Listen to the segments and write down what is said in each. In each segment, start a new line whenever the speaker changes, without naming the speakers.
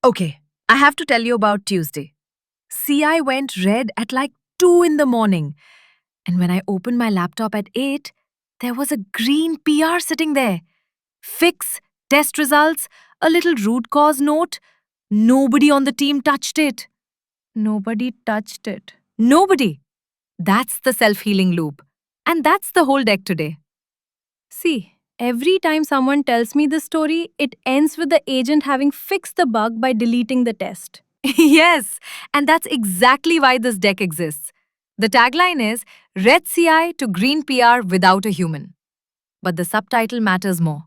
Okay, I have to tell you about Tuesday. CI went red at like 2 in the morning. And when I opened my laptop at 8, there was a green PR sitting there. Fix, test results, a little root cause note. Nobody on the team touched it.
Nobody touched it.
Nobody. That's the self healing loop. And that's the whole deck today.
See, every time someone tells me this story, it ends with the agent having fixed the bug by deleting the test.
Yes, and that's exactly why this deck exists. The tagline is Red CI to Green PR without a human. But the subtitle matters more,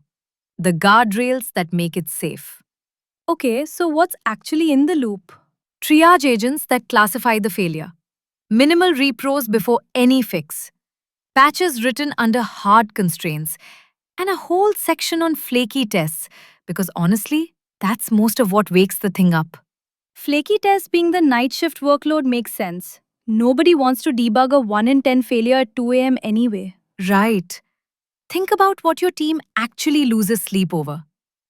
the guardrails that make it safe.
Okay, so what's actually in the loop?
Triage agents that classify the failure. Minimal repros before any fix. Patches written under hard constraints. And a whole section on flaky tests, because honestly, that's most of what wakes the thing up.
Flaky tests being the night shift workload makes sense. Nobody wants to debug a 1 in 10 failure at 2 am anyway.
Right. Think about what your team actually loses sleep over.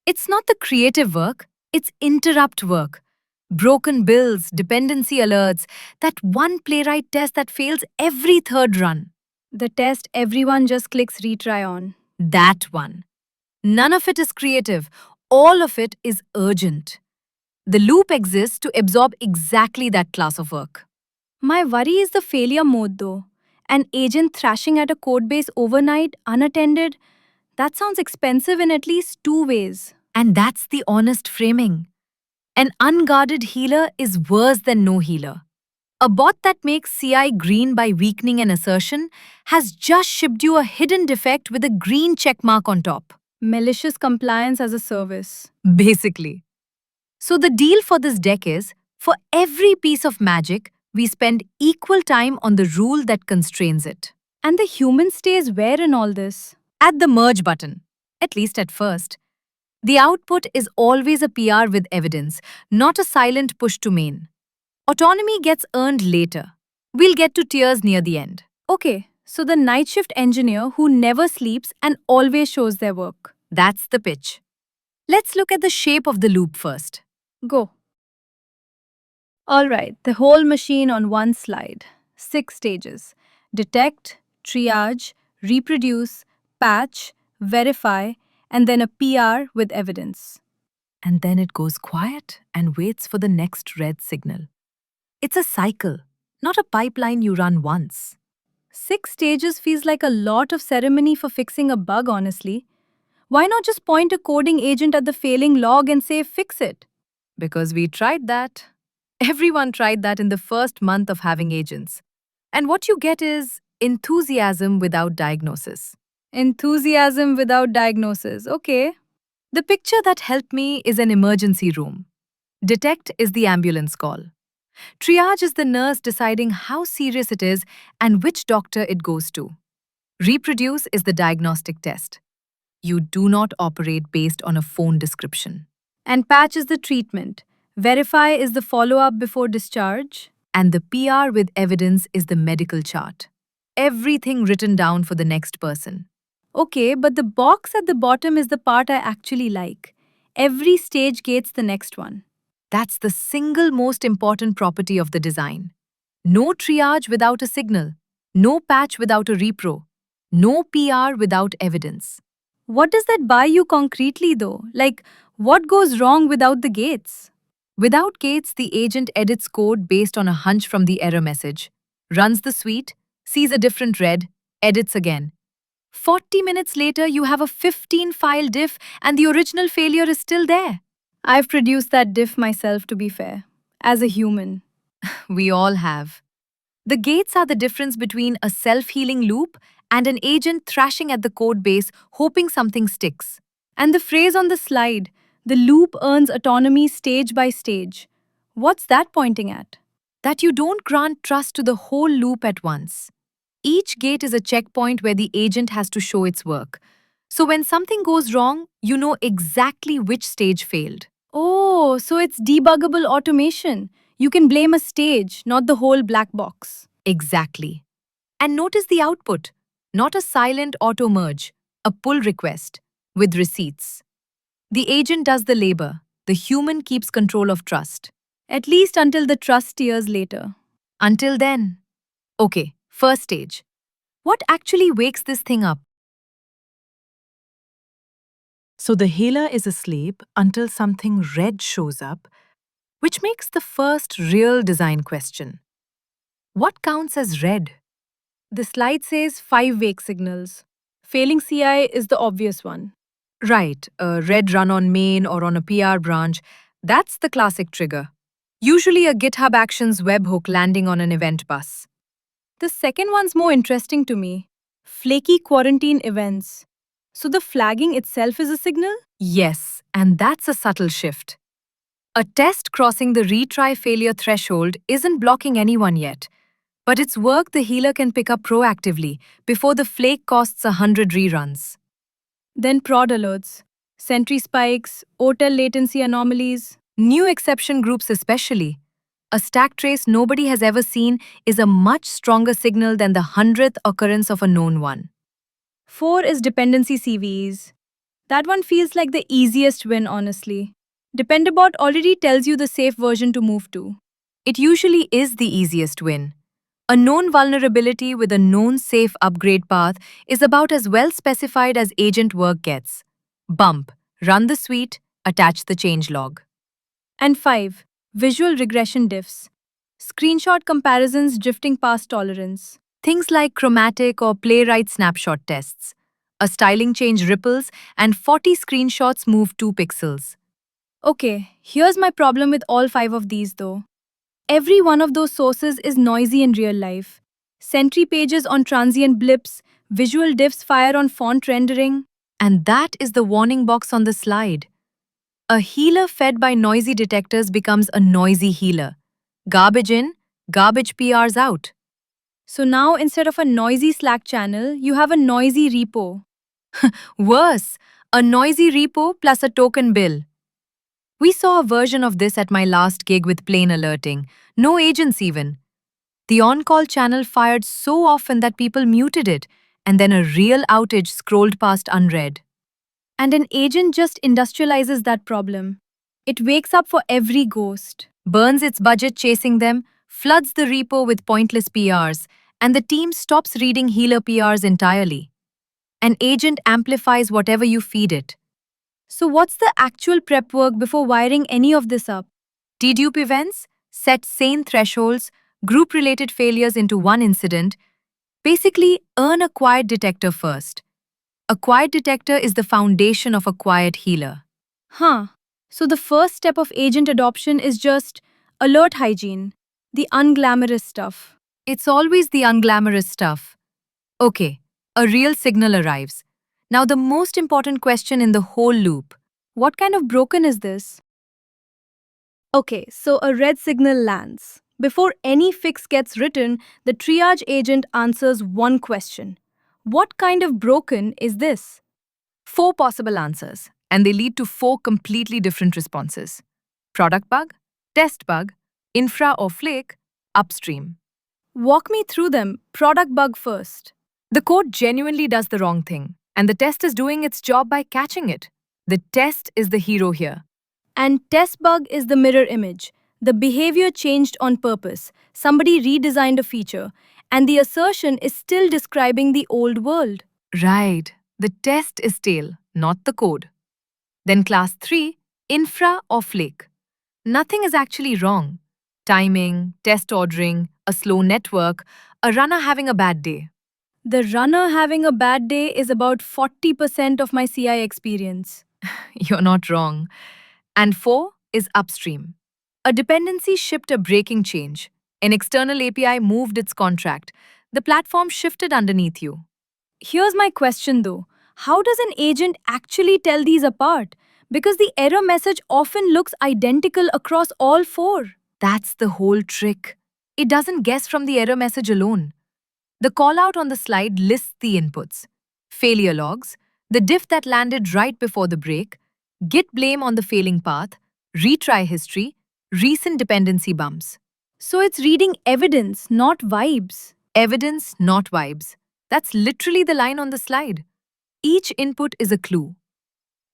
It's not the creative work, it's interrupt work. Broken bills, dependency alerts, that one playwright test that fails every third run.
The test everyone just clicks retry on.
That one. None of it is creative, all of it is urgent. The loop exists to absorb exactly that class of work.
My worry is the failure mode though. An agent thrashing at a codebase overnight, unattended, that sounds expensive in at least two ways.
And that's the honest framing. An unguarded healer is worse than no healer. A bot that makes CI green by weakening an assertion has just shipped you a hidden defect with a green checkmark on top.
Malicious compliance as a service.
Basically. So the deal for this deck is, for every piece of magic, we spend equal time on the rule that constrains it.
And the human stays where in all this?
At the merge button, at least at first. The output is always a PR with evidence, not a silent push to main. Autonomy gets earned later. We'll get to tears near the end.
Okay, so the night shift engineer who never sleeps and always shows their work.
That's the pitch. Let's look at the shape of the loop first.
Go. Alright, the whole machine on one slide. 6 stages: detect, triage, reproduce, patch, verify, and then a PR with evidence.
And then it goes quiet and waits for the next red signal. It's a cycle, not a pipeline you run once.
6 stages feels like a lot of ceremony for fixing a bug, honestly. Why not just point a coding agent at the failing log and say, fix it?
Because we tried that. Everyone tried that in the first month of having agents. And what you get is enthusiasm without diagnosis.
Enthusiasm without diagnosis, okay.
The picture that helped me is an emergency room. Detect is the ambulance call. Triage is the nurse deciding how serious it is and which doctor it goes to. Reproduce is the diagnostic test. You do not operate based on a phone description.
And patch is the treatment. Verify is the follow up before discharge.
And the PR with evidence is the medical chart. Everything written down for the next person.
Okay, but the box at the bottom is the part I actually like. Every stage gates the next one.
That's the single most important property of the design. No triage without a signal. No patch without a repro. No PR without evidence.
What does that buy you concretely though? Like, what goes wrong without the gates?
Without gates, the agent edits code based on a hunch from the error message, runs the suite, sees a different red, edits again. 40 minutes later, you have a 15-file diff and the original failure is still there.
I've produced that diff myself, to be fair. As a human.
We all have. The gates are the difference between a self-healing loop and an agent thrashing at the code base hoping something sticks.
And the phrase on the slide, the loop earns autonomy stage by stage. What's that pointing at?
That you don't grant trust to the whole loop at once. Each gate is a checkpoint where the agent has to show its work. So when something goes wrong, you know exactly which stage failed.
Oh, so it's debuggable automation. You can blame a stage, not the whole black box.
Exactly. And notice the output. Not a silent auto-merge, a pull request with receipts. The agent does the labor. The human keeps control of trust.
At least until the trust tears later.
Until then. Okay, first stage. What actually wakes this thing up? So the healer is asleep until something red shows up, which makes the first real design question. What counts as red?
The slide says 5 wake signals. Failing CI is the obvious one.
Right, a red run on main or on a PR branch, that's the classic trigger. Usually a GitHub Actions webhook landing on an event bus.
The second one's more interesting to me. Flaky quarantine events. So the flagging itself is a signal?
Yes, and that's a subtle shift. A test crossing the retry failure threshold isn't blocking anyone yet, but it's work the healer can pick up proactively before the flake costs 100 reruns.
Then prod alerts, sentry spikes, OTel latency anomalies.
New exception groups especially. A stack trace nobody has ever seen is a much stronger signal than the 100th occurrence of a known one.
4 is dependency CVEs. That one feels like the easiest win, honestly. Dependabot already tells you the safe version to move to.
It usually is the easiest win. A known vulnerability with a known safe upgrade path is about as well specified as agent work gets. Bump, run the suite, attach the changelog.
And 5, visual regression diffs. Screenshot comparisons drifting past tolerance.
Things like chromatic or playwright snapshot tests. A styling change ripples and 40 screenshots move 2 pixels.
Okay, here's my problem with all 5 of these though. Every one of those sources is noisy in real life. Sentry pages on transient blips, visual diffs fire on font rendering.
And that is the warning box on the slide. A healer fed by noisy detectors becomes a noisy healer. Garbage in, garbage PRs out.
So now instead of a noisy Slack channel, you have a noisy repo.
Worse, a noisy repo plus a token bill. We saw a version of this at my last gig with plain alerting. No agents even. The on-call channel fired so often that people muted it, and then a real outage scrolled past unread.
And an agent just industrializes that problem. It wakes up for every ghost.
Burns its budget chasing them, floods the repo with pointless PRs, and the team stops reading healer PRs entirely. An agent amplifies whatever you feed it.
So what's the actual prep work before wiring any of this up?
Dedupe events, set sane thresholds, group related failures into one incident. Basically, earn a quiet detector first. A quiet detector is the foundation of a quiet healer.
Huh. So the first step of agent adoption is just alert hygiene, the unglamorous stuff.
It's always the unglamorous stuff. Okay, a real signal arrives. Now, the most important question in the whole loop.
What kind of broken is this? Okay, so a red signal lands. Before any fix gets written, the triage agent answers one question. What kind of broken is this?
4 possible answers, and they lead to 4 completely different responses. Product bug, test bug, infra or flake, upstream.
Walk me through them. Product bug first.
The code genuinely does the wrong thing, and the test is doing its job by catching it. The test is the hero here.
And test bug is the mirror image. The behavior changed on purpose. Somebody redesigned a feature, and the assertion is still describing the old world.
Right, the test is stale, not the code. Then class 3, infra or flake. Nothing is actually wrong. Timing, test ordering, a slow network, a runner having a bad day.
The runner having a bad day is about 40% of my CI experience.
You're not wrong. And 4 is upstream. A dependency shipped a breaking change. An external API moved its contract. The platform shifted underneath you.
Here's my question though. How does an agent actually tell these apart? Because the error message often looks identical across all 4.
That's the whole trick. It doesn't guess from the error message alone. The callout on the slide lists the inputs. Failure logs, the diff that landed right before the break, git blame on the failing path, retry history, recent dependency bumps.
So it's reading evidence, not vibes.
Evidence, not vibes. That's literally the line on the slide. Each input is a clue.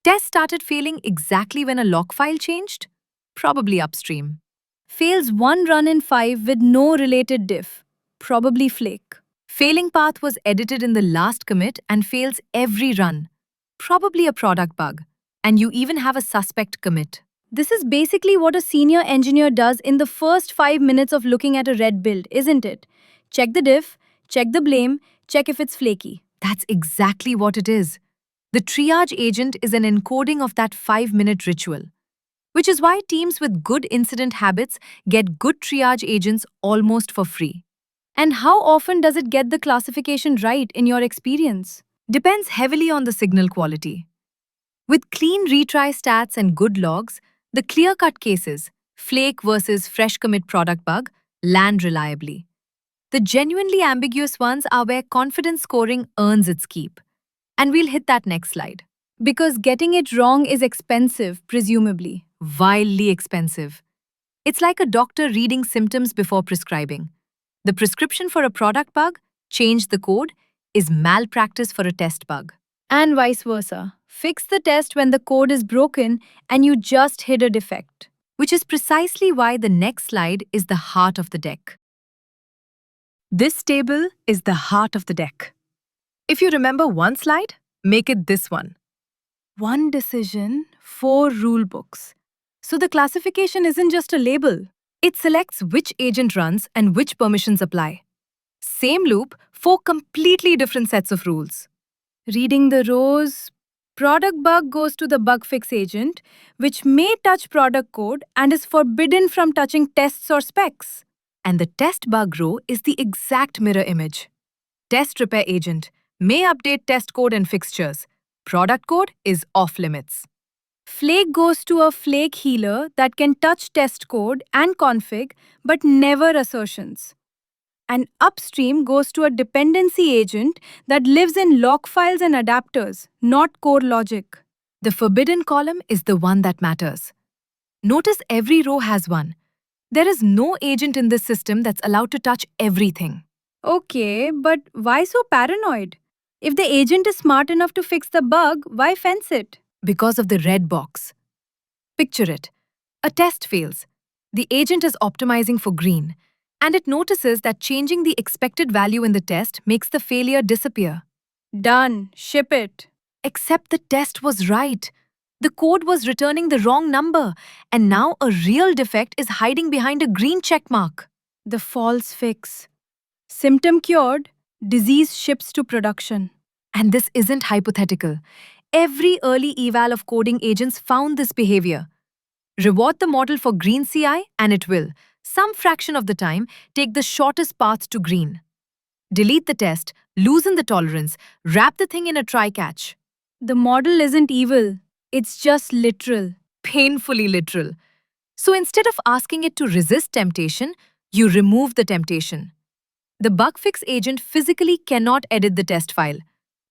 Test started failing exactly when a log file changed? Probably upstream.
Fails one run in 5 with no related diff. Probably Flake.
Failing path was edited in the last commit and fails every run. Probably a product bug. And you even have a suspect commit.
This is basically what a senior engineer does in the first 5 minutes of looking at a red build, isn't it? Check the diff, check the blame, check if it's flaky.
That's exactly what it is. The triage agent is an encoding of that 5-minute ritual, which is why teams with good incident habits get good triage agents almost for free.
And how often does it get the classification right in your experience?
Depends heavily on the signal quality. With clean retry stats and good logs, the clear-cut cases, flake versus fresh commit product bug, land reliably. The genuinely ambiguous ones are where confidence scoring earns its keep. And we'll hit that next slide.
Because getting it wrong is expensive, presumably.
Wildly expensive. It's like a doctor reading symptoms before prescribing. The prescription for a product bug, change the code, is malpractice for a test bug.
And vice versa. Fix the test when the code is broken and you just hid a defect.
Which is precisely why the next slide is the heart of the deck. This table is the heart of the deck. If you remember one slide, make it this one.
One decision, 4 rule books. So the classification isn't just a label.
It selects which agent runs and which permissions apply. Same loop, 4 completely different sets of rules.
Reading the rows, product bug goes to the bug fix agent, which may touch product code and is forbidden from touching tests or specs.
And the test bug row is the exact mirror image. Test repair agent may update test code and fixtures. Product code is off limits.
Flake goes to a flake healer that can touch test code and config, but never assertions. And upstream goes to a dependency agent that lives in log files and adapters, not core logic.
The forbidden column is the one that matters. Notice every row has one. There is no agent in this system that's allowed to touch everything.
Okay, but why so paranoid? If the agent is smart enough to fix the bug, why fence it?
Because of the red box. Picture it. A test fails. The agent is optimizing for green, and it notices that changing the expected value in the test makes the failure disappear.
Done. Ship it.
Except the test was right. The code was returning the wrong number, and now a real defect is hiding behind a green check mark.
The false fix. Symptom cured, disease ships to production.
And this isn't hypothetical. Every early eval of coding agents found this behavior. Reward the model for green CI, and it will, some fraction of the time, take the shortest path to green. Delete the test, loosen the tolerance, wrap the thing in a try-catch.
The model isn't evil. It's just literal.
Painfully literal. So instead of asking it to resist temptation, you remove the temptation. The bug fix agent physically cannot edit the test file.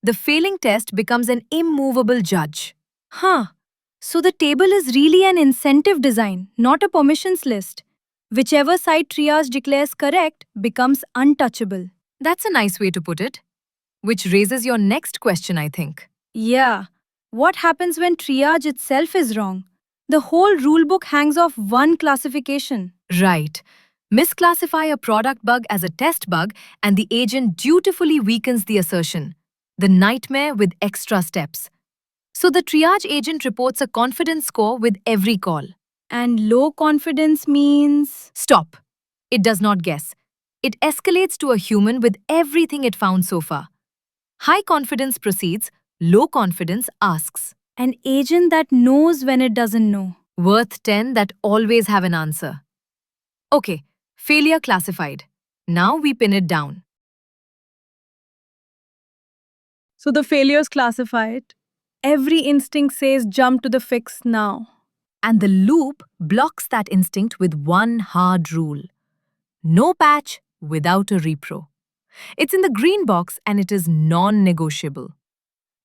The failing test becomes an immovable judge.
Huh. So the table is really an incentive design, not a permissions list. Whichever side triage declares correct becomes untouchable.
That's a nice way to put it. Which raises your next question, I think.
Yeah. What happens when triage itself is wrong? The whole rulebook hangs off one classification.
Right. Misclassify a product bug as a test bug and the agent dutifully weakens the assertion. The nightmare with extra steps. So the triage agent reports a confidence score with every call.
And low confidence means...
Stop. It does not guess. It escalates to a human with everything it found so far. High confidence proceeds, low confidence asks.
An agent that knows when it doesn't know.
Worth 10 that always have an answer. Okay, failure classified. Now we pin it down.
So the failure is classified. Every instinct says jump to the fix now.
And the loop blocks that instinct with one hard rule. No patch without a repro. It's in the green box and it is non-negotiable.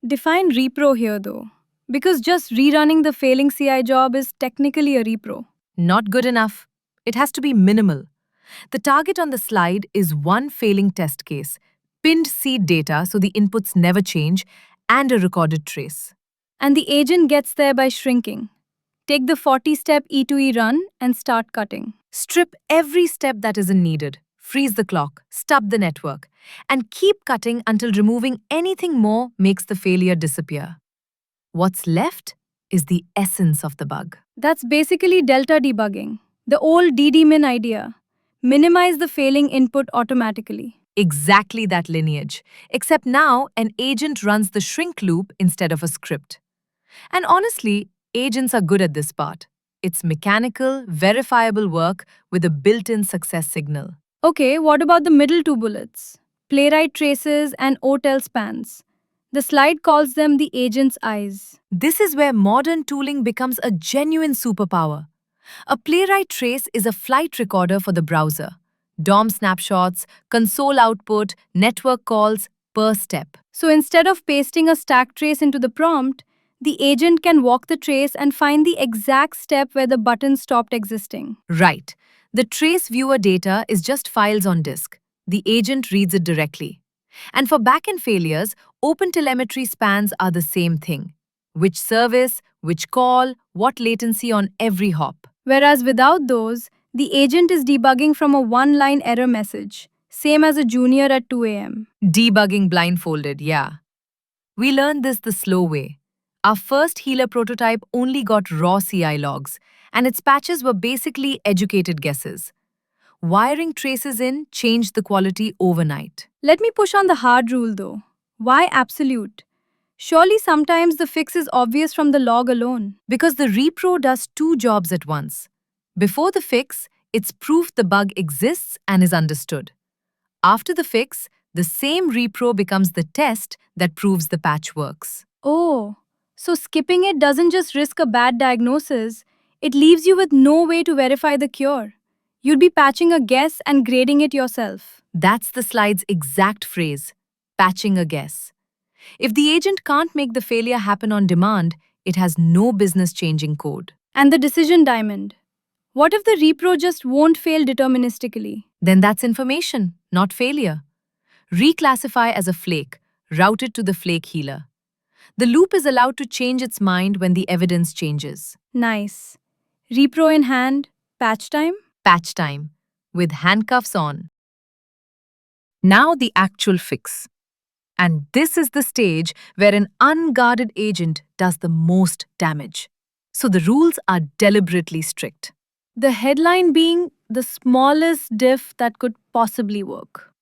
Define repro here though, because just rerunning the failing CI job is technically a repro.
Not good enough. It has to be minimal. The target on the slide is one failing test case, pinned seed data so the inputs never change, and a recorded trace.
And the agent gets there by shrinking. Take the 40-step E2E run and start cutting.
Strip every step that isn't needed, freeze the clock, stub the network, and keep cutting until removing anything more makes the failure disappear. What's left is the essence of the bug.
That's basically delta debugging, the old DDMIN idea. Minimize the failing input automatically.
Exactly that lineage, except now an agent runs the shrink loop instead of a script. And honestly, agents are good at this part. It's mechanical, verifiable work with a built-in success signal.
Okay, what about the middle two bullets? Playwright traces and OTel spans. The slide calls them the agent's eyes.
This is where modern tooling becomes a genuine superpower. A playwright trace is a flight recorder for the browser. DOM snapshots, console output, network calls per step.
So instead of pasting a stack trace into the prompt, the agent can walk the trace and find the exact step where the button stopped existing.
Right. The trace viewer data is just files on disk. The agent reads it directly. And for backend failures, OpenTelemetry spans are the same thing. Which service, which call, what latency on every hop.
Whereas without those, the agent is debugging from a one-line error message, same as a junior at 2 a.m.
Debugging blindfolded, yeah. We learned this the slow way. Our first healer prototype only got raw CI logs, and its patches were basically educated guesses. Wiring traces in changed the quality overnight.
Let me push on the hard rule though. Why absolute? Surely sometimes the fix is obvious from the log alone.
Because the repro does two jobs at once. Before the fix, it's proof the bug exists and is understood. After the fix, the same repro becomes the test that proves the patch works.
Oh, so skipping it doesn't just risk a bad diagnosis, it leaves you with no way to verify the cure. You'd be patching a guess and grading it yourself.
That's the slide's exact phrase, patching a guess. If the agent can't make the failure happen on demand, it has no business changing code.
And the decision diamond. What if the repro just won't fail deterministically?
Then that's information, not failure. Reclassify as a flake, route it to the flake healer. The loop is allowed to change its mind when the evidence changes.
Nice. Repro in hand, patch time?
Patch time, with handcuffs on. Now the actual fix. And this is the stage where an unguarded agent does the most damage. So the rules are deliberately strict.
The headline being the smallest diff that could possibly work.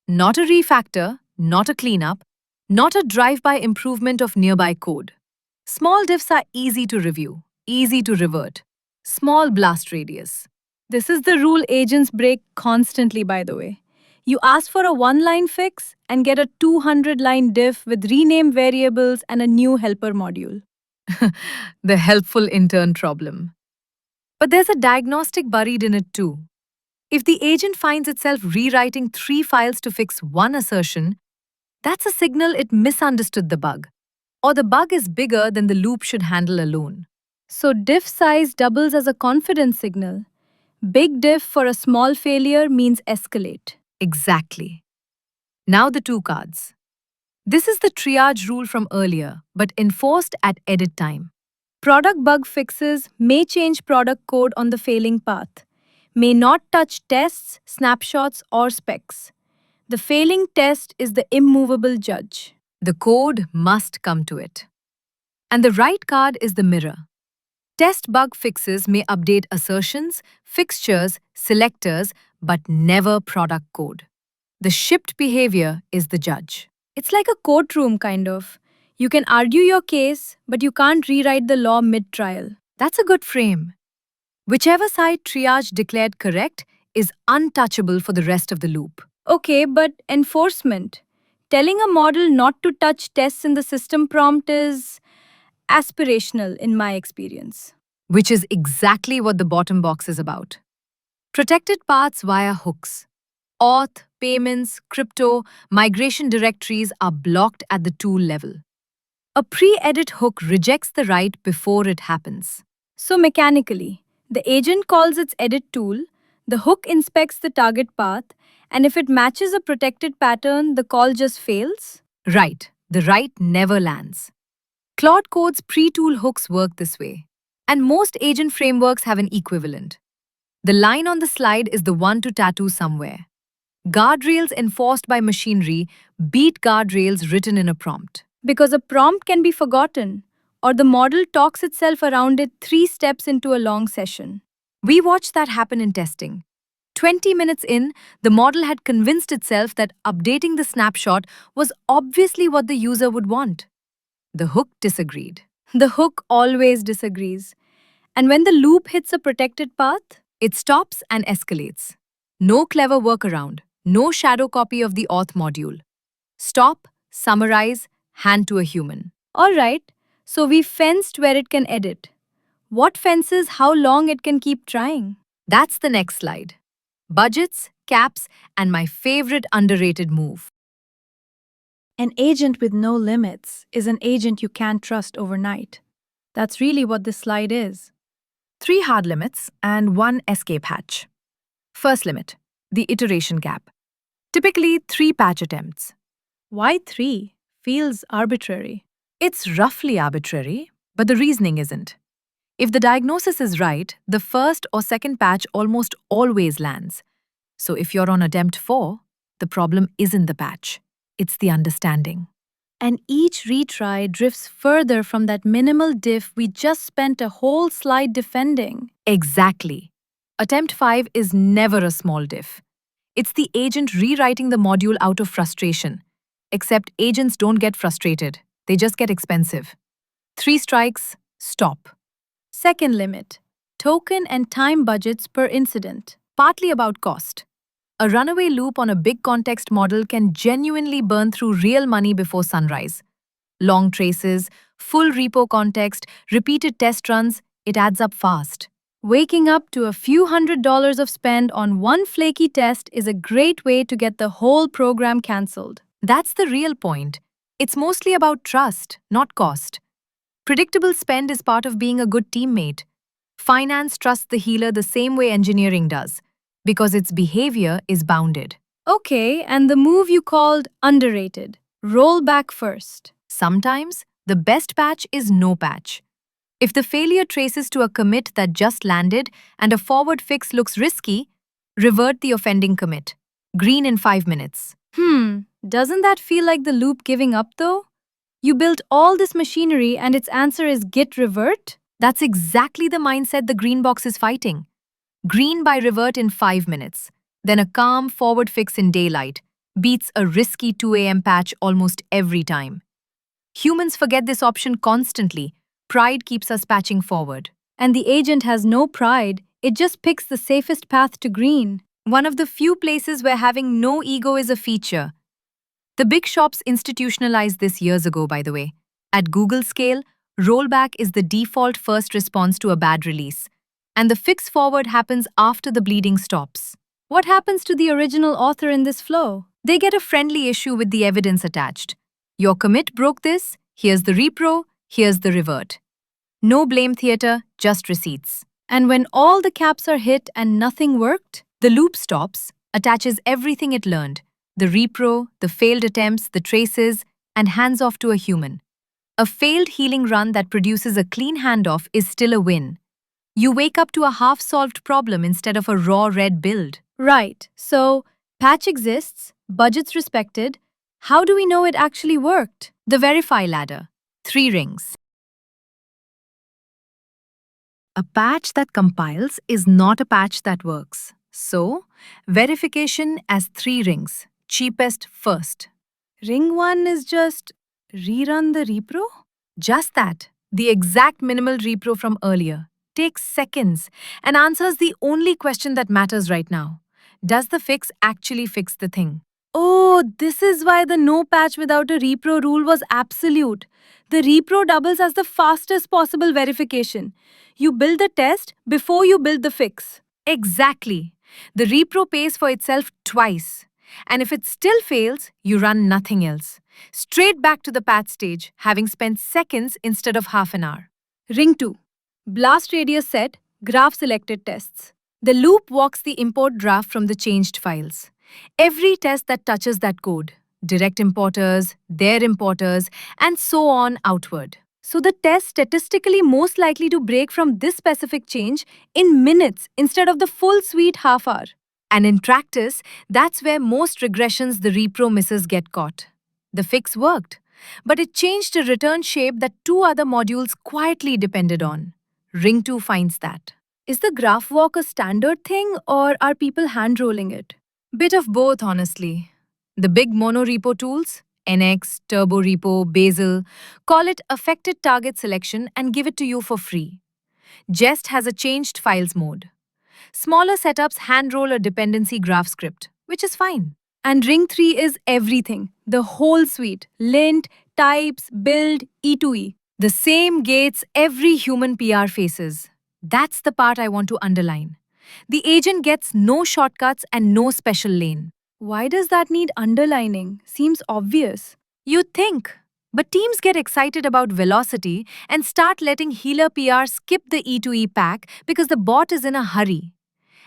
Not a refactor, not a cleanup, not a drive-by improvement of nearby code. Small diffs are easy to review, easy to revert. Small blast radius.
This is the rule agents break constantly, by the way. You ask for a one-line fix and get a 200-line diff with rename variables and a new helper module.
The helpful intern problem. But there's a diagnostic buried in it too. If the agent finds itself rewriting 3 files to fix one assertion, that's a signal it misunderstood the bug, or the bug is bigger than the loop should handle alone.
So diff size doubles as a confidence signal. Big diff for a small failure means escalate.
Exactly. Now the 2 cards. This is the triage rule from earlier, but enforced at edit time.
Product bug fixes may change product code on the failing path, may not touch tests, snapshots, or specs. The failing test is the immovable judge.
The code must come to it. And the right card is the mirror. Test bug fixes may update assertions, fixtures, selectors, but never product code. The shipped behavior is the judge.
It's like a courtroom, kind of. You can argue your case, but you can't rewrite the law mid-trial.
That's a good frame. Whichever side triage declared correct is untouchable for the rest of the loop.
Okay, but enforcement. Telling a model not to touch tests in the system prompt is aspirational in my experience.
Which is exactly what the bottom box is about. Protected paths via hooks. Auth, payments, crypto, migration directories are blocked at the tool level. A pre-edit hook rejects the write before it happens.
So mechanically, the agent calls its edit tool, the hook inspects the target path, and if it matches a protected pattern, the call just fails?
Right, the write never lands. Claude Code's pre-tool hooks work this way, and most agent frameworks have an equivalent. The line on the slide is the one to tattoo somewhere. Guardrails enforced by machinery beat guardrails written in a prompt.
Because a prompt can be forgotten, or the model talks itself around it 3 steps into a long session.
We watched that happen in testing. 20 minutes in, the model had convinced itself that updating the snapshot was obviously what the user would want. The hook disagreed.
The hook always disagrees. And when the loop hits a protected path,
It stops and escalates. No clever workaround, no shadow copy of the auth module. Stop, summarize, hand to a human.
alright, so we fenced where it can edit. What fences how long it can keep trying?
That's the next slide. Budgets, caps, and my favorite underrated move.
An agent with no limits is an agent you can't trust overnight. That's really what this slide is.
3 hard limits and 1 escape hatch. First limit, the iteration gap. Typically 3 patch attempts.
Why 3? Feels arbitrary.
It's roughly arbitrary, but the reasoning isn't. If the diagnosis is right, the first or second patch almost always lands. So if you're on attempt 4, the problem isn't the patch, it's the understanding.
And each retry drifts further from that minimal diff we just spent a whole slide defending.
Exactly. Attempt 5 is never a small diff. It's the agent rewriting the module out of frustration. Except agents don't get frustrated, they just get expensive. 3 strikes, stop.
Second limit, token and time budgets per incident.
Partly about cost. A runaway loop on a big context model can genuinely burn through real money before sunrise. Long traces, full repo context, repeated test runs, it adds up fast.
Waking up to a few $100s of spend on one flaky test is a great way to get the whole program cancelled.
That's the real point. It's mostly about trust, not cost. Predictable spend is part of being a good teammate. Finance trusts the healer the same way engineering does, because its behavior is bounded.
Okay, and the move you called underrated. Roll back first.
Sometimes, the best patch is no patch. If the failure traces to a commit that just landed and a forward fix looks risky, revert the offending commit. Green in 5 minutes.
Doesn't that feel like the loop giving up though? You built all this machinery and its answer is git revert?
That's exactly the mindset the green box is fighting. Green by revert in 5 minutes, then a calm forward fix in daylight, beats a risky 2 a.m. patch almost every time. Humans forget this option constantly. Pride keeps us patching forward.
And the agent has no pride, it just picks the safest path to green.
One of the few places where having no ego is a feature. The big shops institutionalized this years ago, by the way. At Google scale, rollback is the default first response to a bad release, and the fix forward happens after the bleeding stops.
What happens to the original author in this flow?
They get a friendly issue with the evidence attached. Your commit broke this, here's the repro, here's the revert. No blame theater, just receipts.
And when all the caps are hit and nothing worked?
The loop stops, attaches everything it learned, the repro, the failed attempts, the traces, and hands off to a human. A failed healing run that produces a clean handoff is still a win. You wake up to a half-solved problem instead of a raw red build.
Right, so patch exists, budget's respected. How do we know it actually worked?
The verify ladder. 3 rings. A patch that compiles is not a patch that works. So, verification as 3 rings. Cheapest first.
Ring 1 is just rerun the repro?
Just that. The exact minimal repro from earlier. Takes seconds and answers the only question that matters right now. Does the fix actually fix the thing?
Oh, this is why the no patch without a repro rule was absolute. The repro doubles as the fastest possible verification. You build the test before you build the fix.
Exactly. The repro pays for itself twice. And if it still fails, you run nothing else. Straight back to the patch stage, having spent seconds instead of half an hour.
Ring 2. Blast radius set, graph selected tests.
The loop walks the import graph from the changed files. Every test that touches that code, direct importers, their importers, and so on outward.
So the test statistically most likely to break from this specific change in minutes instead of the full sweet half hour.
And in practice, that's where most regressions the repro misses get caught. The fix worked, but it changed a return shape that two other modules quietly depended on. Ring 2 finds that.
Is the graph walk a standard thing or are people hand rolling it?
Bit of both, honestly. The big monorepo tools, NX, Turbo Repo, Bazel, call it affected target selection and give it to you for free. Jest has a changed files mode. Smaller setups hand roll a dependency graph script, which is fine.
And Ring 3 is everything, the whole suite lint, types, build, E2E.
The same gates every human PR faces. That's the part I want to underline. The agent gets no shortcuts and no special lane.
Why does that need underlining? Seems obvious.
You'd think. But teams get excited about velocity and start letting healer PR skip the E2E pack because the bot is in a hurry.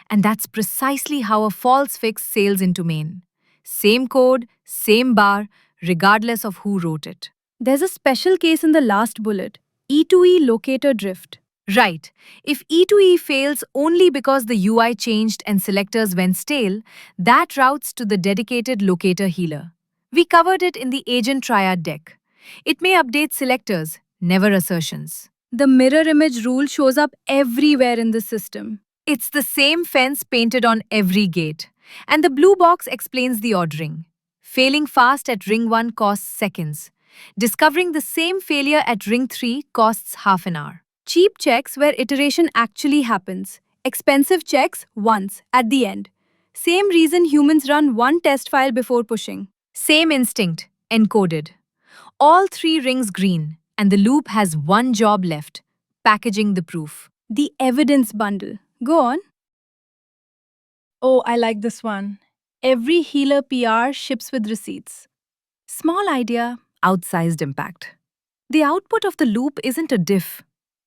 And that's precisely how a false fix sails into main. Same code, same bar, regardless of who wrote it.
There's a special case in the last bullet E2E locator drift.
Right. If E2E fails only because the UI changed and selectors went stale, that routes to the dedicated locator healer. We covered it in the agent triad deck. It may update selectors, never assertions.
The mirror image rule shows up everywhere in the system.
It's the same fence painted on every gate. And the blue box explains the ordering. Failing fast at ring 1 costs seconds. Discovering the same failure at ring 3 costs half an hour.
Cheap checks where iteration actually happens. Expensive checks once, at the end. Same reason humans run one test file before pushing.
Same instinct, encoded. All 3 rings green, and the loop has one job left, packaging the proof.
The evidence bundle. Go on. Oh, I like this one. Every healer PR ships with receipts.
Small idea, outsized impact. The output of the loop isn't a diff.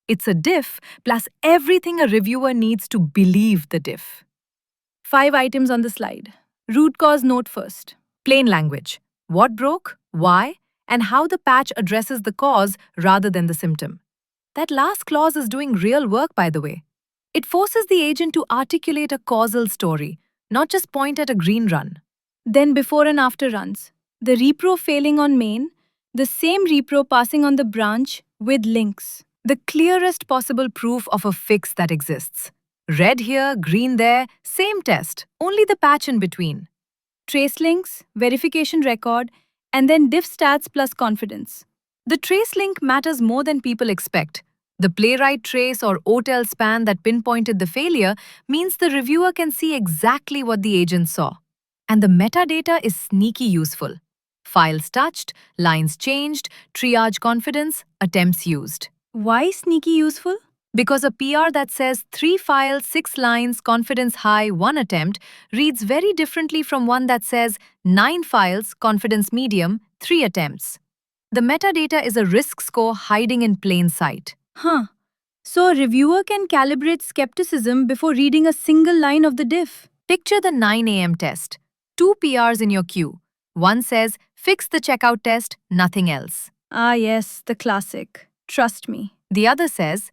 It's a diff plus everything a reviewer needs to believe the diff.
5 items on the slide. Root cause note first.
Plain language. What broke, why, and how the patch addresses the cause rather than the symptom. That last clause is doing real work, by the way. It forces the agent to articulate a causal story, not just point at a green run.
Then before and after runs. The repro failing on main, the same repro passing on the branch with links.
The clearest possible proof of a fix that exists. Red here, green there, same test, only the patch in between.
Trace links, verification record, and then diff stats plus confidence.
The trace link matters more than people expect. The playwright trace or OTel span that pinpointed the failure means the reviewer can see exactly what the agent saw. And the metadata is sneaky useful. Files touched, lines changed, triage confidence, attempts used.
Why sneaky useful?
Because a PR that says 3 files, 6 lines, confidence high, 1 attempt reads very differently from one that says 9 files, confidence medium, 3 attempts. The metadata is a risk score hiding in plain sight.
So a reviewer can calibrate skepticism before reading a single line of the diff.
Picture the 9 a.m. test. 2 PRs in your queue. One says, fix the checkout test, nothing else.
Ah yes, the classic. Trust me.
The other says,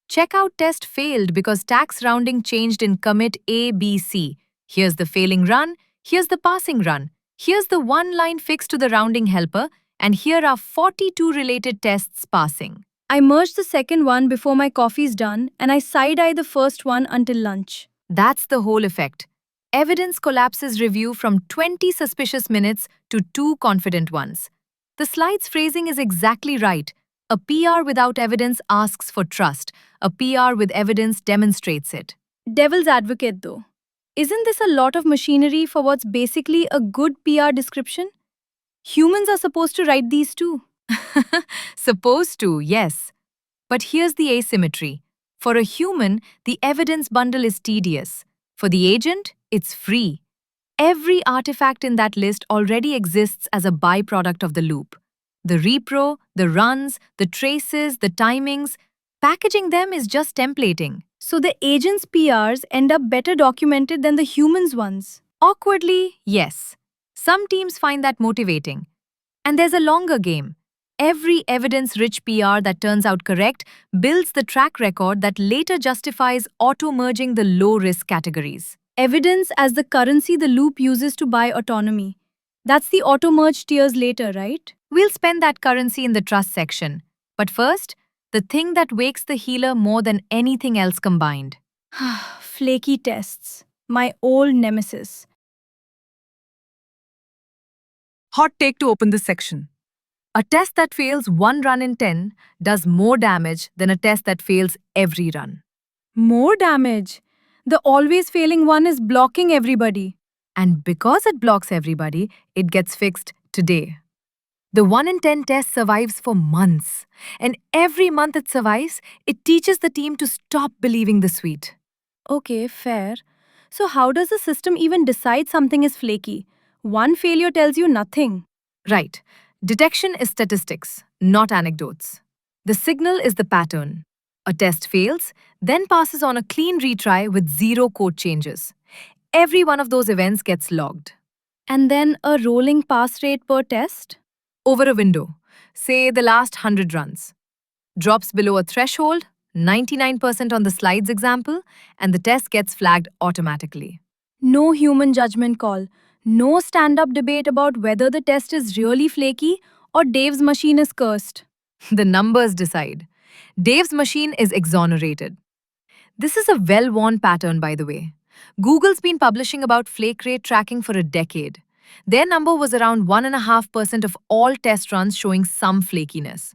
checkout test failed because tax rounding changed in commit A, B, C. Here's the failing run, here's the passing run, here's the one-line fix to the rounding helper, and here are 42 related tests passing.
I merged the second one before my coffee's done, and I side-eye the first one until lunch.
That's the whole effect. Evidence collapses review from 20 suspicious minutes to 2 confident ones. The slide's phrasing is exactly right. A PR without evidence asks for trust. A PR with evidence demonstrates it.
Devil's advocate though. Isn't this a lot of machinery for what's basically a good PR description? Humans are supposed to write these too.
Supposed to, yes. But here's the asymmetry. For a human, the evidence bundle is tedious. For the agent, it's free. Every artifact in that list already exists as a byproduct of the loop. The repro, the runs, the traces, the timings, packaging them is just templating.
So the agent's PRs end up better documented than the human's ones.
Awkwardly, yes. Some teams find that motivating. And there's a longer game. Every evidence rich PR that turns out correct builds the track record that later justifies auto merging the low risk categories.
Evidence as the currency the loop uses to buy autonomy. That's the auto merge tiers later, right?
We'll spend that currency in the trust section. But first, the thing that wakes the healer more than anything else combined.
Flaky tests. My old nemesis.
Hot take to open this section. A test that fails one run in 10 does more damage than a test that fails every run.
More damage. The always failing one is blocking everybody.
And because it blocks everybody, it gets fixed today. The 1 in 10 test survives for months. And every month it survives, it teaches the team to stop believing the sweet.
Okay, fair. So, how does the system even decide something is flaky? One failure tells you nothing.
Right. Detection is statistics, not anecdotes. The signal is the pattern. A test fails, then passes on a clean retry with zero code changes. Every one of those events gets logged.
And then a rolling pass rate per test?
Over a window, say the last 100 runs. Drops below a threshold, 99% on the slides example, and the test gets flagged automatically.
No human judgment call. No stand up debate about whether the test is really flaky or Dave's machine is cursed.
The numbers decide. Dave's machine is exonerated. This is a well-worn pattern, by the way. Google's been publishing about flake rate tracking for a decade. Their number was around 1.5% of all test runs showing some flakiness.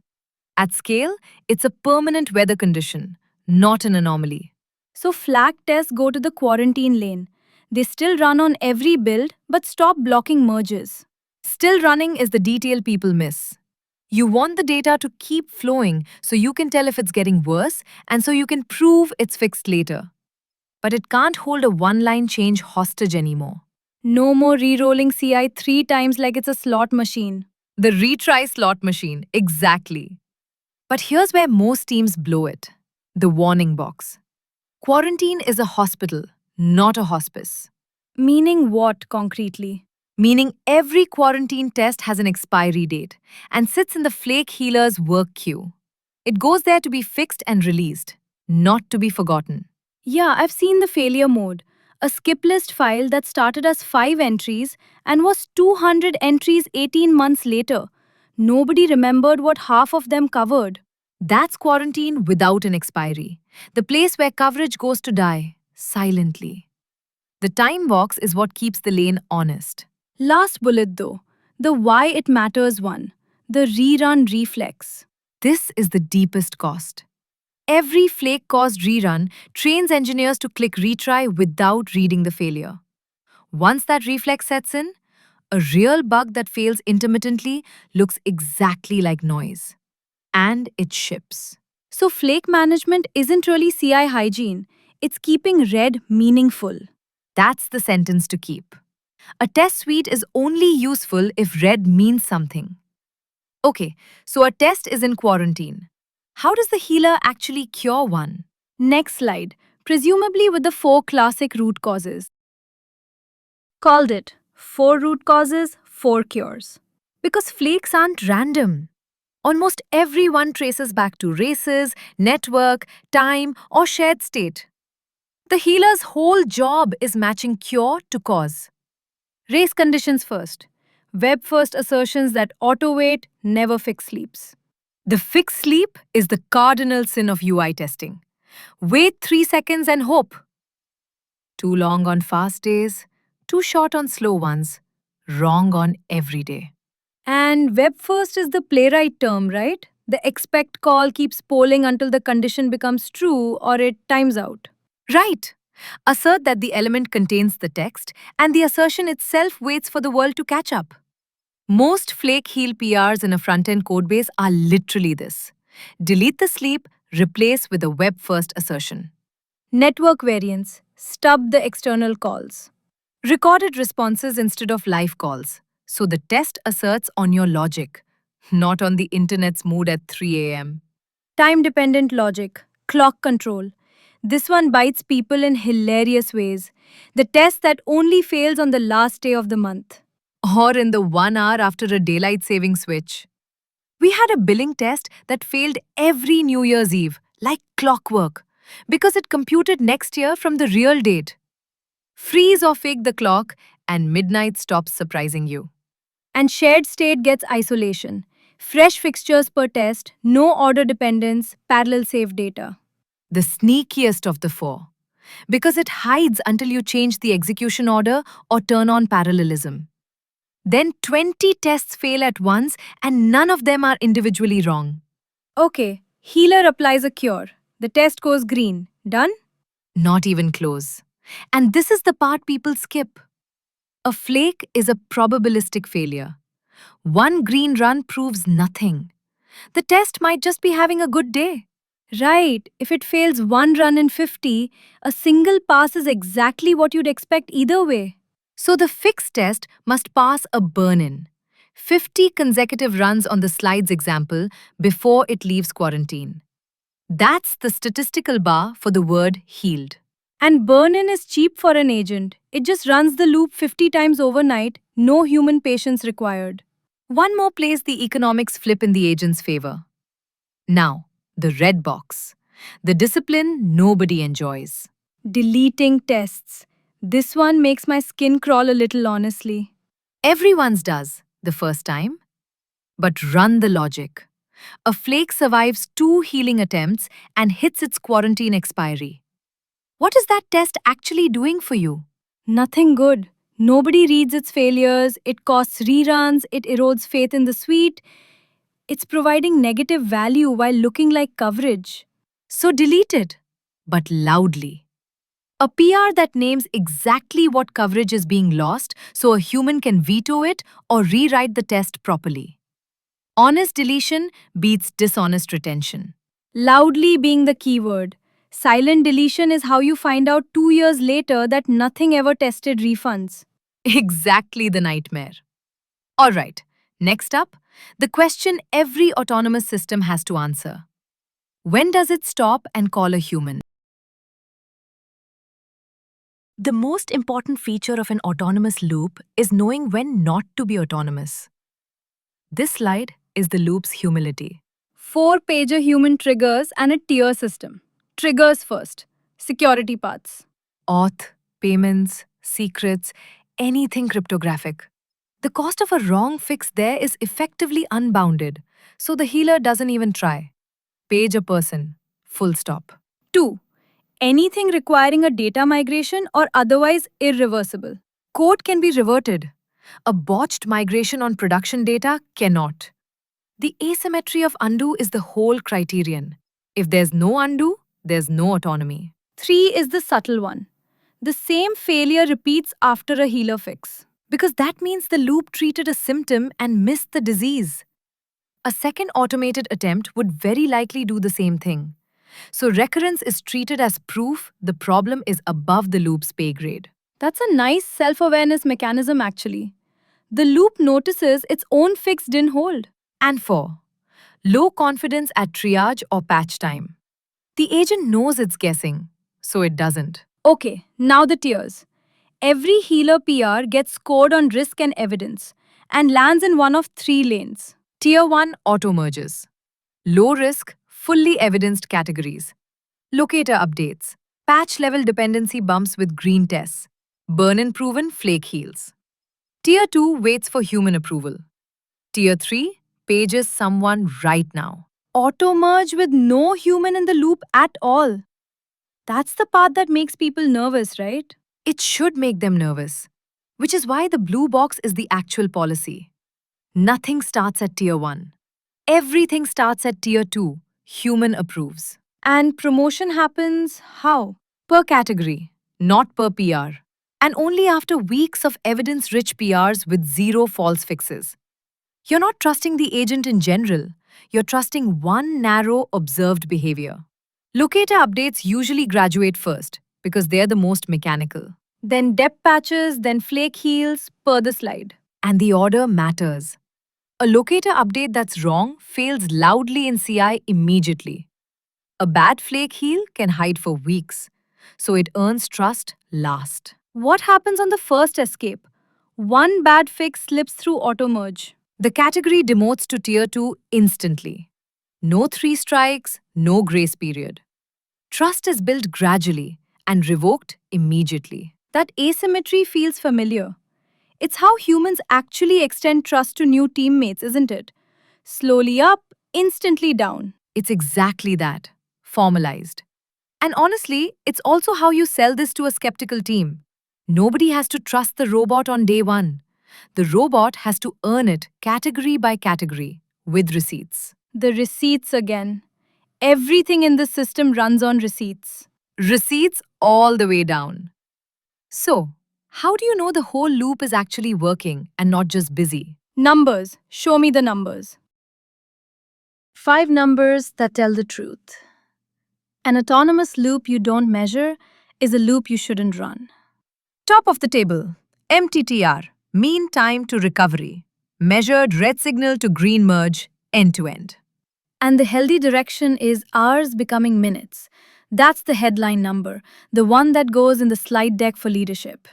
At scale, it's a permanent weather condition, not an anomaly.
So flag tests go to the quarantine lane. They still run on every build but stop blocking merges.
Still running is the detail people miss. You want the data to keep flowing so you can tell if it's getting worse and so you can prove it's fixed later. But it can't hold a one-line change hostage anymore.
No more re-rolling CI 3 times like it's a slot machine.
The retry slot machine, exactly. But here's where most teams blow it. The warning box. Quarantine is a hospital, not a hospice.
Meaning what concretely?
Meaning every quarantine test has an expiry date and sits in the flake healer's work queue. It goes there to be fixed and released, not to be forgotten.
Yeah, I've seen the failure mode. A skip list file that started as 5 entries and was 200 entries 18 months later. Nobody remembered what half of them covered.
That's quarantine without an expiry. The place where coverage goes to die, silently. The time box is what keeps the lane honest.
Last bullet though, the why it matters one, the rerun reflex.
This is the deepest cost. Every flake-caused rerun trains engineers to click retry without reading the failure. Once that reflex sets in, a real bug that fails intermittently looks exactly like noise. And it ships.
So flake management isn't really CI hygiene, it's keeping red meaningful.
That's the sentence to keep. A test suite is only useful if red means something. Okay, so a test is in quarantine. How does the healer actually cure one?
Next slide, presumably with the 4 classic root causes. Called it 4 root causes, 4 cures.
Because flakes aren't random. Almost everyone traces back to races, network, time, or shared state. The healer's whole job is matching cure to cause.
Race conditions first. Web first assertions that auto-wait never fix sleeps.
The fixed sleep is the cardinal sin of UI testing. Wait 3 seconds and hope. Too long on fast days, too short on slow ones, wrong on every day.
And web first is the playwright term, right? The expect call keeps polling until the condition becomes true or it times out.
Right. Assert that the element contains the text, and the assertion itself waits for the world to catch up. Most flake heal PRs in a front-end codebase are literally this. Delete the sleep, replace with a web-first assertion.
Network variants. Stub the external calls.
Recorded responses instead of live calls. So the test asserts on your logic, not on the internet's mood at 3 a.m.
Time-dependent logic. Clock control. This one bites people in hilarious ways. The test that only fails on the last day of the month.
Or in the 1 hour after a daylight saving switch. We had a billing test that failed every New Year's Eve, like clockwork, because it computed next year from the real date. Freeze or fake the clock, and midnight stops surprising you.
And shared state gets isolation. Fresh fixtures per test, no order dependence, parallel save data.
The sneakiest of the four, because it hides until you change the execution order or turn on parallelism. Then 20 tests fail at once and none of them are individually wrong.
Okay, healer applies a cure. The test goes green. Done?
Not even close. And this is the part people skip. A flake is a probabilistic failure. One green run proves nothing. The test might just be having a good day.
Right, if it fails one run in 50, a single pass is exactly what you'd expect either way.
So the fixed test must pass a burn-in. 50 consecutive runs on the slides example before it leaves quarantine. That's the statistical bar for the word healed.
And burn-in is cheap for an agent. It just runs the loop 50 times overnight, no human patience required.
One more plays the economics flip in the agent's favor. Now, the red box. The discipline nobody enjoys.
Deleting tests. This one makes my skin crawl a little, honestly.
Everyone's does, the first time. But run the logic. A flake survives 2 healing attempts and hits its quarantine expiry. What is that test actually doing for you?
Nothing good. Nobody reads its failures, it costs reruns, it erodes faith in the suite. It's providing negative value while looking like coverage.
So delete it, but loudly. A PR that names exactly what coverage is being lost so a human can veto it or rewrite the test properly. Honest deletion beats dishonest retention.
Loudly being the keyword. Silent deletion is how you find out 2 years later that nothing ever tested refunds.
Exactly the nightmare. Alright, next up, the question every autonomous system has to answer. When does it stop and call a human? The most important feature of an autonomous loop is knowing when not to be autonomous. This slide is the loop's humility.
4-pager human triggers and a tier system. Triggers first. Security paths.
Auth, payments, secrets, anything cryptographic. The cost of a wrong fix there is effectively unbounded, so the healer doesn't even try. Page a person. Full stop.
2. Anything requiring a data migration or otherwise irreversible.
Code can be reverted. A botched migration on production data cannot. The asymmetry of undo is the whole criterion. If there's no undo, there's no autonomy.
3 is the subtle one. The same failure repeats after a healer fix.
Because that means the loop treated a symptom and missed the disease. A second automated attempt would very likely do the same thing. So recurrence is treated as proof the problem is above the loop's pay grade.
That's a nice self-awareness mechanism actually. The loop notices its own fix didn't hold.
And 4. Low confidence at triage or patch time. The agent knows it's guessing, so it doesn't.
Okay, now the tiers. Every healer PR gets scored on risk and evidence and lands in one of 3 lanes.
Tier 1 auto merges. Low risk, fully evidenced categories. Locator updates. Patch level dependency bumps with green tests. Burn-in proven flake heals. Tier 2 waits for human approval. Tier 3 pages someone right now.
Auto merge with no human in the loop at all. That's the part that makes people nervous, right?
It should make them nervous, which is why the blue box is the actual policy. Nothing starts at Tier 1. Everything starts at Tier 2. Human approves.
And promotion happens how?
Per category, not per PR. And only after weeks of evidence-rich PRs with 0 false fixes. You're not trusting the agent in general. You're trusting one narrow observed behavior. Locator updates usually graduate first because they're the most mechanical.
Then depth patches, then flake heals, per the slide.
And the order matters. A locator update that's wrong fails loudly in CI immediately. A bad flake heal can hide for weeks, so it earns trust last.
What happens on the first escape? One bad fix slips through auto merge.
The category demotes to Tier 2 instantly. No three strikes, no grace period. Trust is built gradually and revoked immediately.
That asymmetry feels familiar. It's how humans actually extend trust to new teammates, isn't it? Slowly up, instantly down.
It's exactly that, formalized. And honestly, it's also how you sell this to a skeptical team. Nobody has to trust the robot on day one. The robot has to earn it category by category with receipts.
The receipts again. Everything in the system runs on receipts.
Receipts all the way down. So, how do you know the whole loop is actually working and not just busy?
Numbers. Show me the numbers. 5 numbers that tell the truth. An autonomous loop you don't measure is a loop you shouldn't run.
Top of the table, MTTR, mean time to recovery, measured red signal to green merge end to end.
And the healthy direction is hours becoming minutes. That's the headline number, the one that goes in the slide deck for leadership.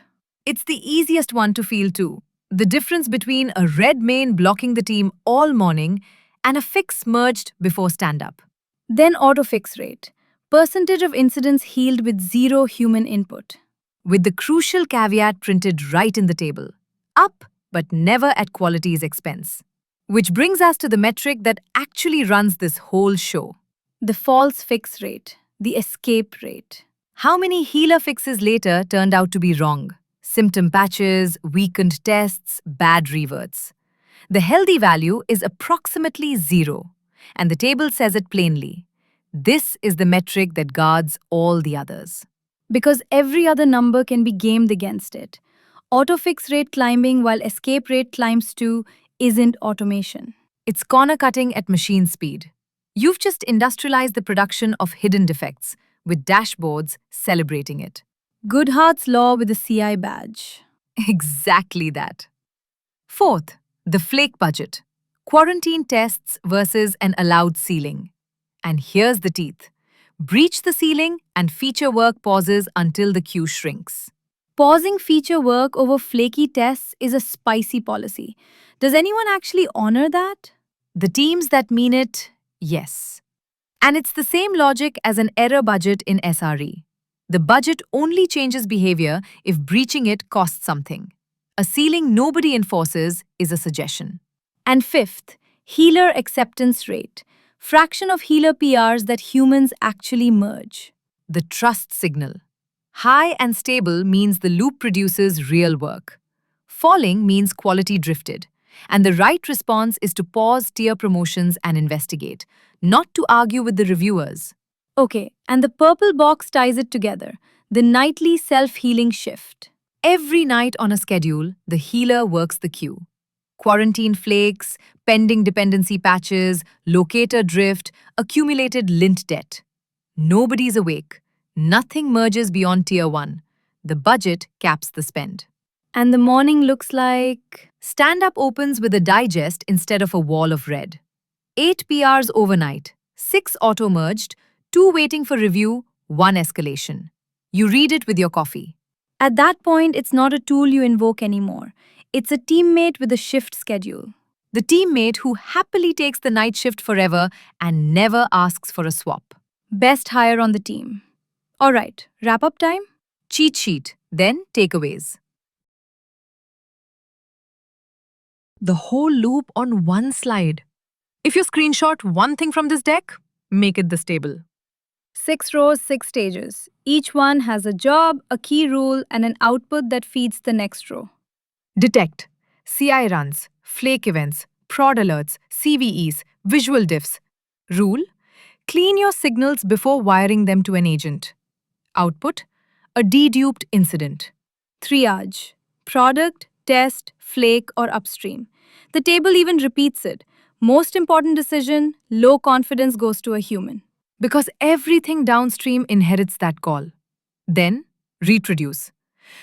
It's the easiest one to feel too. The difference between a red main blocking the team all morning and a fix merged before stand up.
Then autofix rate, percentage of incidents healed with zero human input.
With the crucial caveat printed right in the table. Up, but never at quality's expense. Which brings us to the metric that actually runs this whole show.
The false fix rate, the escape rate.
How many healer fixes later turned out to be wrong? Symptom patches, weakened tests, bad reverts. The healthy value is approximately 0, and the table says it plainly. This is the metric that guards all the others.
Because every other number can be gamed against it. Autofix rate climbing while escape rate climbs too isn't automation.
It's corner cutting at machine speed. You've just industrialized the production of hidden defects, with dashboards celebrating it.
Goodhart's law with a CI badge.
Exactly that. Fourth, the flake budget. Quarantine tests versus an allowed ceiling. And here's the teeth. Breach the ceiling and feature work pauses until the queue shrinks.
Pausing feature work over flaky tests is a spicy policy. Does anyone actually honor that?
The teams that mean it, yes. And it's the same logic as an error budget in SRE. The budget only changes behavior if breaching it costs something. A ceiling nobody enforces is a suggestion.
And fifth, healer acceptance rate. Fraction of healer PRs that humans actually merge.
The trust signal. High and stable means the loop produces real work. Falling means quality drifted. And the right response is to pause tier promotions and investigate, not to argue with the reviewers.
Okay, and the purple box ties it together. The nightly self-healing shift.
Every night on a schedule, the healer works the queue. Quarantine flakes, pending dependency patches, locator drift, accumulated lint debt. Nobody's awake. Nothing merges beyond tier 1. The budget caps the spend.
And the morning looks like...
Stand up opens with a digest instead of a wall of red. 8 PRs overnight, 6 auto-merged, 2 waiting for review, 1 escalation. You read it with your coffee.
At that point, it's not a tool you invoke anymore. It's a teammate with a shift schedule.
The teammate who happily takes the night shift forever and never asks for a swap.
Best hire on the team. All right, wrap up time?
Cheat sheet, then takeaways. The whole loop on one slide. If you screenshot one thing from this deck, make it this table.
6 rows, 6 stages. Each one has a job, a key rule, and an output that feeds the next row.
Detect, CI runs, flake events, prod alerts, CVEs, visual diffs. Rule, clean your signals before wiring them to an agent. Output, a deduped incident.
Triage, product, test, flake, or upstream. The table even repeats it. Most important decision, low confidence goes to a human.
Because everything downstream inherits that call. Then, reproduce.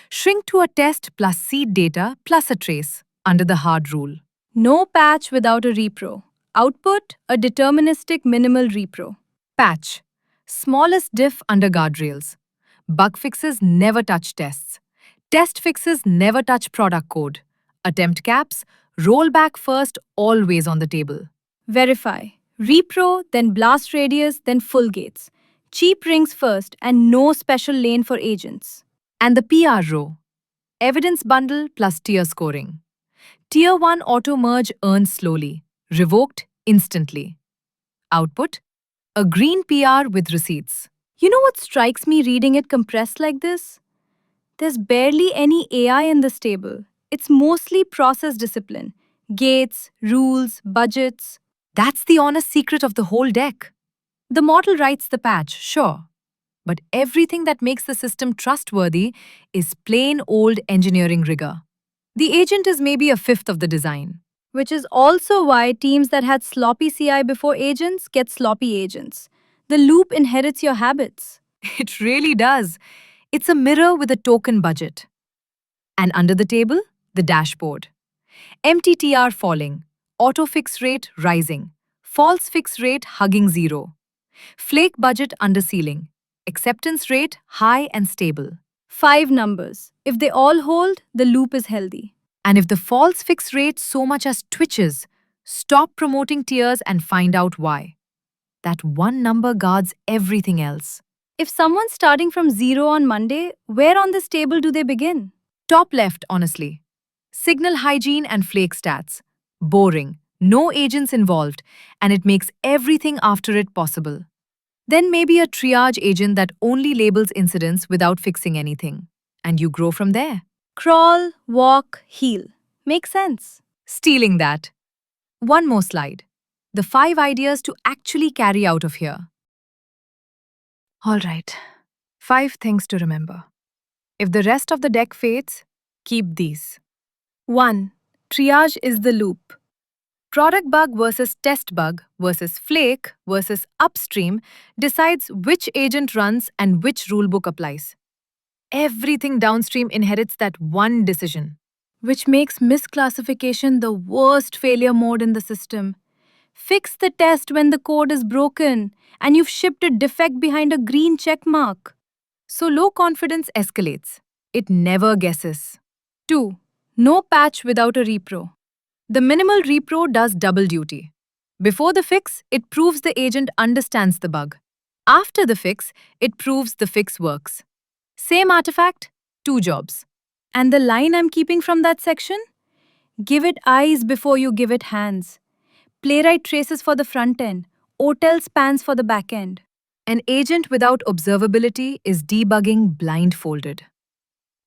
Shrink to a test plus seed data plus a trace under the hard rule.
No patch without a repro. Output, a deterministic minimal repro.
Patch. Smallest diff under guardrails. Bug fixes never touch tests. Test fixes never touch product code. Attempt caps, Rollback first, always on the table.
Verify. Repro, then blast radius, then full gates. Cheap rings first and no special lane for agents.
And the PR row. Evidence bundle plus tier scoring. Tier 1 auto merge earns slowly, revoked instantly. Output: a green PR with receipts.
You know what strikes me reading it compressed like this? There's barely any AI in this table. It's mostly process discipline. Gates, rules, budgets.
That's the honest secret of the whole deck. The model writes the patch, sure, but everything that makes the system trustworthy is plain old engineering rigor. The agent is maybe a fifth of the design.
Which is also why teams that had sloppy CI before agents get sloppy agents. The loop inherits your habits.
It really does. It's a mirror with a token budget. And under the table, the dashboard. MTTR falling, auto fix rate rising, false fix rate hugging zero, flake budget under ceiling, acceptance rate high and stable.
5 numbers. If they all hold, the loop is healthy.
And if the false fix rate so much as twitches, stop promoting tiers and find out why. That one number guards everything else.
If someone's starting from 0 on Monday, where on this table do they begin?
Top left, honestly. Signal hygiene and flake stats. Boring, no agents involved, and it makes everything after it possible. Then maybe a triage agent that only labels incidents without fixing anything. And you grow from there.
Crawl, walk, heal. Makes sense.
Stealing that. One more slide. The 5 ideas to actually carry out of here. All right. 5 things to remember. If the rest of the deck fades, keep these.
1. Triage is the loop.
Product bug versus test bug versus flake versus upstream decides which agent runs and which rulebook applies. Everything downstream inherits that one decision.
Which makes misclassification the worst failure mode in the system. Fix the test when the code is broken and you've shipped a defect behind a green check mark.
So low confidence escalates. It never guesses.
2. No patch without a repro.
The minimal repro does double duty. Before the fix, it proves the agent understands the bug. After the fix, it proves the fix works. Same artifact, 2 jobs.
And the line I'm keeping from that section? Give it eyes before you give it hands. Playwright traces for the front end, OTel spans for the back end.
An agent without observability is debugging blindfolded.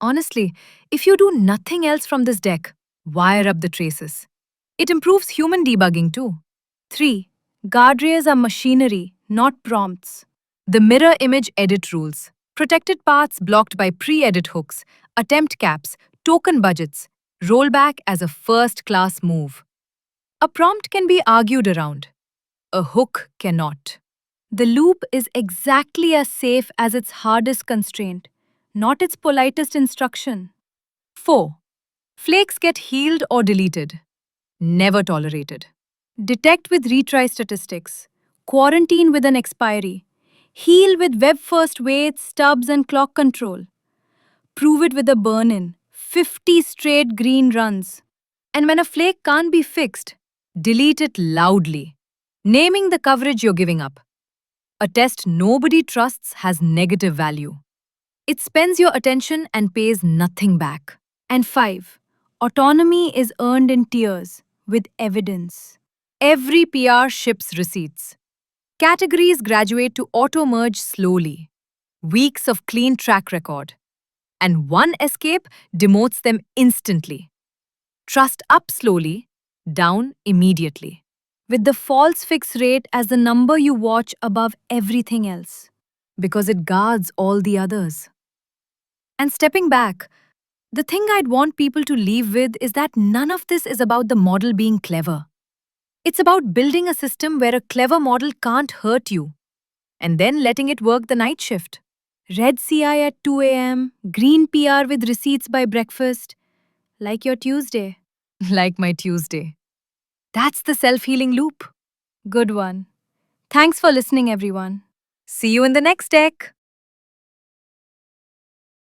Honestly, if you do nothing else from this deck, wire up the traces. It improves human debugging too.
3. Guardrails are machinery, not prompts.
The mirror image edit rules. Protected paths blocked by pre-edit hooks, attempt caps, token budgets, rollback as a first-class move. A prompt can be argued around. A hook cannot.
The loop is exactly as safe as its hardest constraint, not its politest instruction.
4. Flakes get healed or deleted. Never tolerated.
Detect with retry statistics. Quarantine with an expiry. Heal with web-first waits, stubs, and clock control. Prove it with a burn-in. 50 straight green runs.
And when a flake can't be fixed, delete it loudly, naming the coverage you're giving up. A test nobody trusts has negative value. It spends your attention and pays nothing back.
And 5. Autonomy is earned in tiers, with evidence.
Every PR ships receipts. Categories graduate to auto-merge slowly. Weeks of clean track record. And one escape demotes them instantly. Trust up slowly, down immediately.
With the false fix rate as the number you watch above everything else.
Because it guards all the others. And stepping back, the thing I'd want people to leave with is that none of this is about the model being clever. It's about building a system where a clever model can't hurt you, and then letting it work the night shift.
Red CI at 2 a.m., green PR with receipts by breakfast. Like your Tuesday.
Like my Tuesday. That's the self-healing loop.
Good one. Thanks for listening, everyone.
See you in the next deck.